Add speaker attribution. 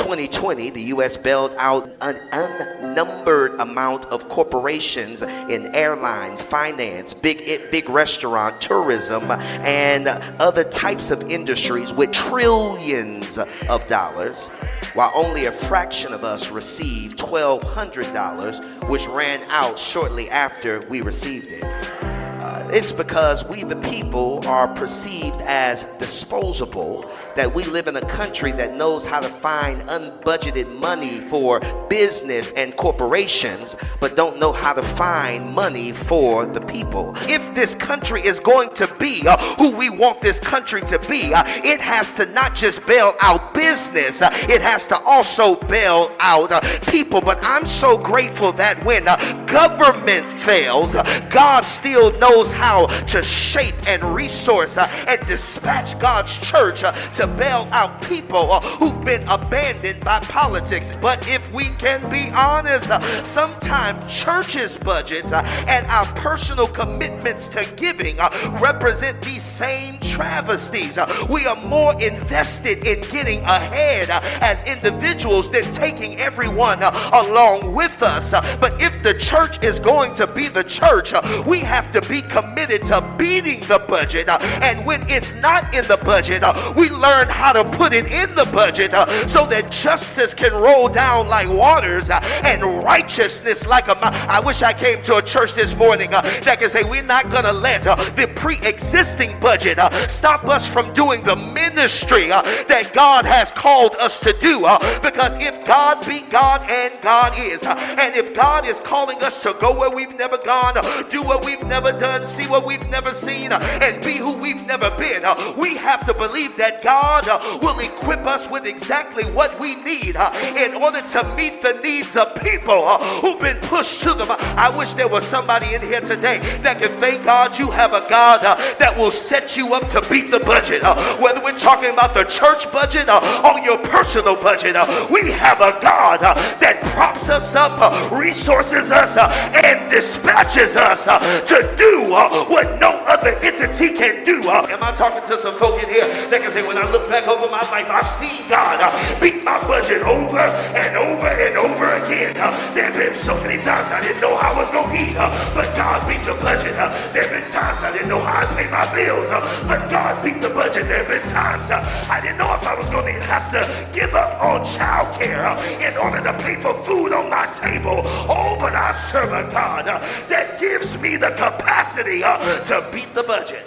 Speaker 1: 2020, the U.S. bailed out an unnumbered amount of corporations in airline, finance, big restaurant, tourism, and other types of industries with trillions of dollars, while only a fraction of us received $1,200, which ran out shortly after we received it. It's because we, the people, are perceived as disposable, that we live in a country that knows how to find unbudgeted money for business and corporations, but don't know how to find money for the people. If this country is going to be who we want this country to be, it has to not just bail out business, it has to also bail out people. But I'm so grateful that when government fails, God still knows how to shape and resource and dispatch God's church to bail out people who've been abandoned by politics. But if we can be honest, sometimes churches' budgets and our personal commitments to giving represent these same travesties. We are more invested in getting ahead as individuals than taking everyone along with us. But if the church is going to be the church, we have to be committed to beating the budget, and when it's not in the budget, we learn how to put it in the budget so that justice can roll down like waters and righteousness like a mountain. I wish I came to a church this morning that can say we're not going to let the pre-existing budget stop us from doing the ministry that God has called us to do, because if God be God and God is, and if God is calling us to go where we've never gone, do what we've never done, see what we've never seen, and be who we've never been, we have to believe that God will equip us with exactly what we need in order to meet the needs of people who've been pushed to them. I wish there was somebody in here today that can thank God you have a God that will set you up to beat the budget. Whether we're talking about the church budget or your personal budget, we have a God that props us up, resources us, and dispatches us to do what no other entity can do. Am I talking to some folk in here that can say, when I look back over my life, I've seen God beat my budget over and over and over again. There have been so many times I didn't know how I was going to eat, but God beat the budget. There have been times I didn't know how I'd pay my bills, but God beat the budget. There have been times I didn't know if I was going to have to give up on child care in order to pay for food on my table. Oh, but I serve a God that gives me the capacity to beat the budget.